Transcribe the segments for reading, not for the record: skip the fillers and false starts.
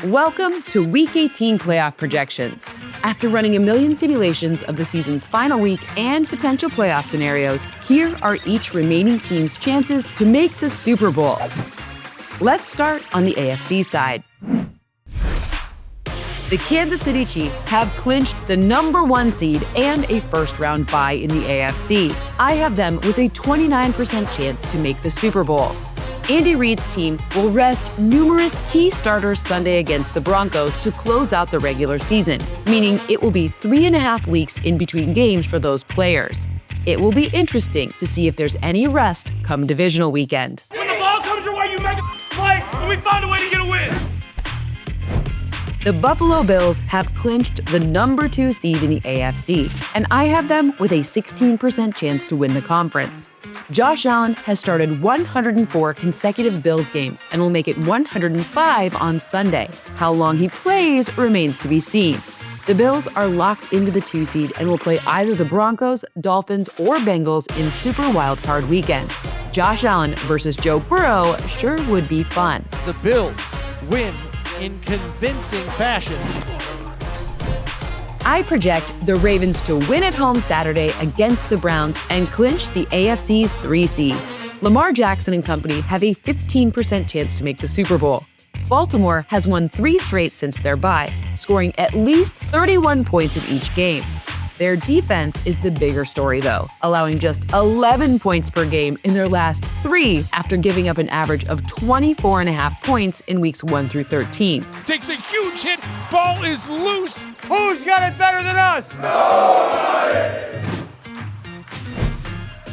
Welcome to Week 18 playoff projections. After running a million simulations of the season's final week and potential playoff scenarios, here are each remaining team's chances to make the Super Bowl. Let's start on the AFC side. The Kansas City Chiefs have clinched the #1 seed and a first-round bye in the AFC. I have them with a 29% chance to make the Super Bowl. Andy Reid's team will rest numerous key starters Sunday against the Broncos to close out the regular season, meaning it will be 3.5 weeks in between games for those players. It will be interesting to see if there's any rest come divisional weekend. When the ball comes your way, you make a play, and we find a way to get a win. The Buffalo Bills have clinched the #2 seed in the AFC, and I have them with a 16% chance to win the conference. Josh Allen has started 104 consecutive Bills games and will make it 105 on Sunday. How long he plays remains to be seen. The Bills are locked into the 2 seed and will play either the Broncos, Dolphins, or Bengals in Super Wildcard Weekend. Josh Allen versus Joe Burrow sure would be fun. The Bills win in convincing fashion. I project the Ravens to win at home Saturday against the Browns and clinch the AFC's 3 seed. Lamar Jackson and company have a 15% chance to make the Super Bowl. Baltimore has won 3 straight since their bye, scoring at least 31 points in each game. Their defense is the bigger story, though, allowing just 11 points per game in their last 3 after giving up an average of 24.5 points in weeks 1 through 13. Takes a huge hit, ball is loose. Who's got it better than us?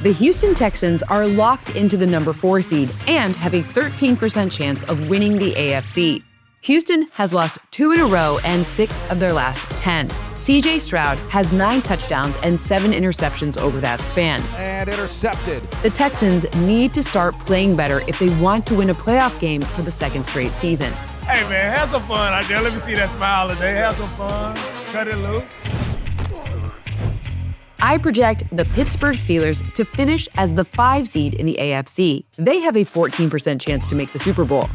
The Houston Texans are locked into the #4 seed and have a 13% chance of winning the AFC. Houston has lost 2 in a row and 6 of their last 10. CJ Stroud has 9 touchdowns and 7 interceptions over that span. And intercepted. The Texans need to start playing better if they want to win a playoff game for the 2nd straight season. Hey man, have some fun out there. Let me see that smile today. Have some fun. Cut it loose. I project the Pittsburgh Steelers to finish as the 5 seed in the AFC. They have a 14% chance to make the Super Bowl.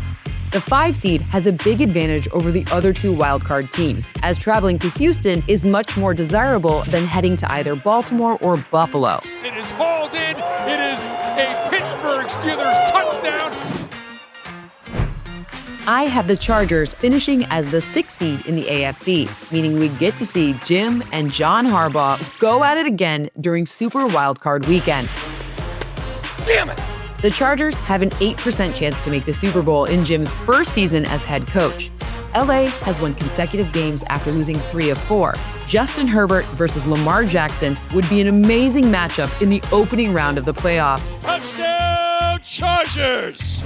The 5 seed has a big advantage over the other 2 wildcard teams, as traveling to Houston is much more desirable than heading to either Baltimore or Buffalo. It is hauled in. It is a Pittsburgh Steelers touchdown. I have the Chargers finishing as the 6th seed in the AFC, meaning we get to see Jim and John Harbaugh go at it again during Super Wildcard Weekend. Damn it! The Chargers have an 8% chance to make the Super Bowl in Jim's first season as head coach. LA has won consecutive games after losing 3 of 4. Justin Herbert versus Lamar Jackson would be an amazing matchup in the opening round of the playoffs. Touchdown Chargers!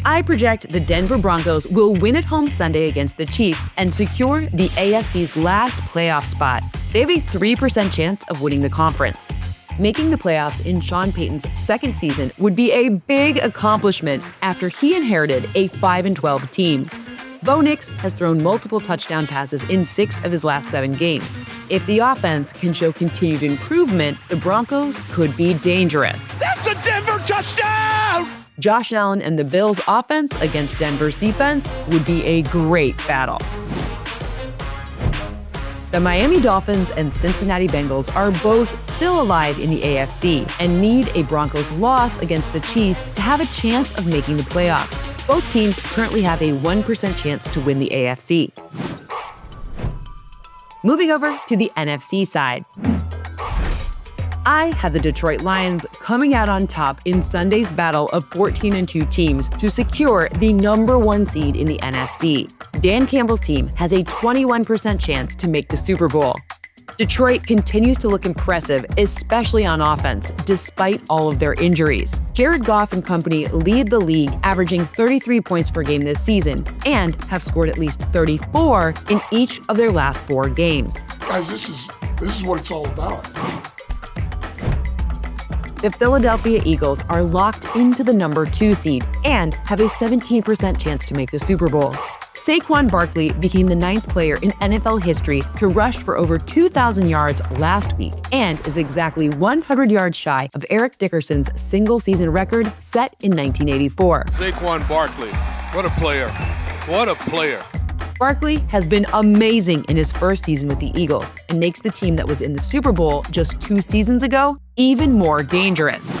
I project the Denver Broncos will win at home Sunday against the Chiefs and secure the AFC's last playoff spot. They have a 3% chance of winning the conference. Making the playoffs in Sean Payton's 2nd season would be a big accomplishment after he inherited a 5-12 team. Bo Nix has thrown multiple touchdown passes in 6 of his last 7 games. If the offense can show continued improvement, the Broncos could be dangerous. That's a Denver touchdown! Josh Allen and the Bills' offense against Denver's defense would be a great battle. The Miami Dolphins and Cincinnati Bengals are both still alive in the AFC and need a Broncos loss against the Chiefs to have a chance of making the playoffs. Both teams currently have a 1% chance to win the AFC. Moving over to the NFC side. I have the Detroit Lions coming out on top in Sunday's battle of 14-2 teams to secure the #1 seed in the NFC. Dan Campbell's team has a 21% chance to make the Super Bowl. Detroit continues to look impressive, especially on offense, despite all of their injuries. Jared Goff and company lead the league, averaging 33 points per game this season, and have scored at least 34 in each of their last 4 games. Guys, this is what it's all about. The Philadelphia Eagles are locked into the #2 seed and have a 17% chance to make the Super Bowl. Saquon Barkley became the 9th player in NFL history to rush for over 2,000 yards last week and is exactly 100 yards shy of Eric Dickerson's single-season record set in 1984. Saquon Barkley What a player. What a player. Barkley has been amazing in his first season with the Eagles and makes the team that was in the Super Bowl just 2 seasons ago even more dangerous.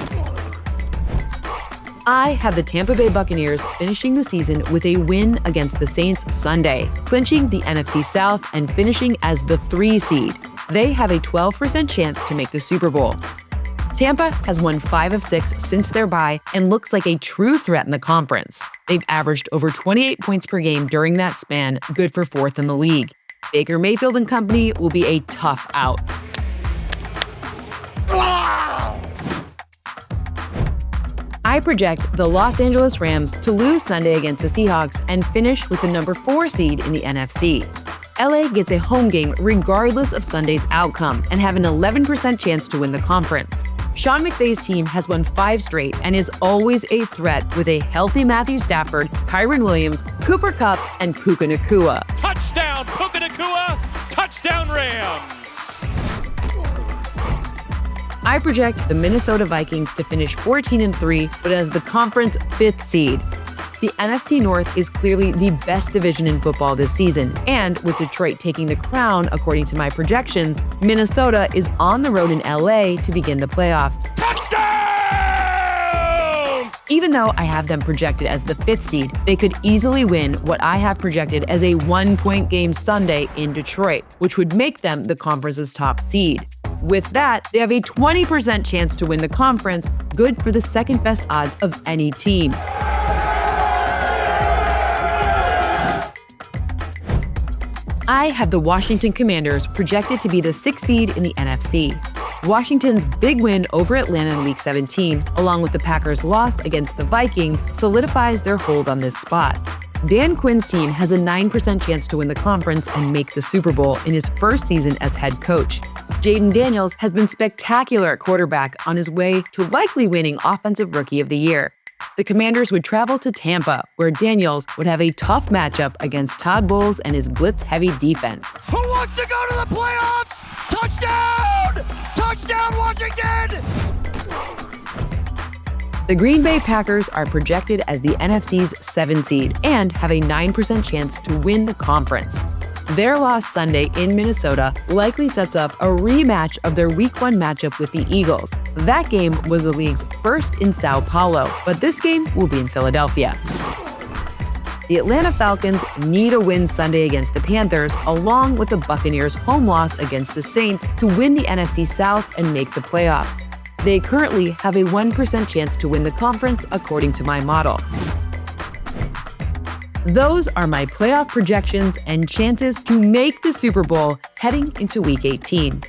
I have the Tampa Bay Buccaneers finishing the season with a win against the Saints Sunday, clinching the NFC South and finishing as the 3 seed. They have a 12% chance to make the Super Bowl. Tampa has won 5 of 6 since their bye and looks like a true threat in the conference. They've averaged over 28 points per game during that span, good for 4th in the league. Baker Mayfield and company will be a tough out. I project the Los Angeles Rams to lose Sunday against the Seahawks and finish with the number 4 seed in the NFC. LA gets a home game regardless of Sunday's outcome and have an 11% chance to win the conference. Sean McVay's team has won 5 straight and is always a threat with a healthy Matthew Stafford, Kyren Williams, Cooper Kupp, and Puka Nacua. Touchdown, Puka Nacua! Touchdown, Rams! I project the Minnesota Vikings to finish 14-3, but as the conference 5th seed. The NFC North is clearly the best division in football this season, and with Detroit taking the crown according to my projections, Minnesota is on the road in LA to begin the playoffs. Touchdown! Even though I have them projected as the 5th seed, they could easily win what I have projected as a 1-point game Sunday in Detroit, which would make them the conference's top seed. With that, they have a 20% chance to win the conference, good for the second best odds of any team. I have the Washington Commanders projected to be the 6th seed in the NFC. Washington's big win over Atlanta in Week 17, along with the Packers' loss against the Vikings, solidifies their hold on this spot. Dan Quinn's team has a 9% chance to win the conference and make the Super Bowl in his first season as head coach. Jaden Daniels has been spectacular at quarterback on his way to likely winning Offensive Rookie of the Year. The Commanders would travel to Tampa, where Daniels would have a tough matchup against Todd Bowles and his blitz-heavy defense. Who wants to go to the playoffs? Touchdown! Touchdown, Washington! The Green Bay Packers are projected as the NFC's 7th seed and have a 9% chance to win the conference. Their loss Sunday in Minnesota likely sets up a rematch of their Week 1 matchup with the Eagles. That game was the league's first in Sao Paulo, but this game will be in Philadelphia. The Atlanta Falcons need a win Sunday against the Panthers, along with the Buccaneers' home loss against the Saints to win the NFC South and make the playoffs. They currently have a 1% chance to win the conference, according to my model. Those are my playoff projections and chances to make the Super Bowl heading into Week 18.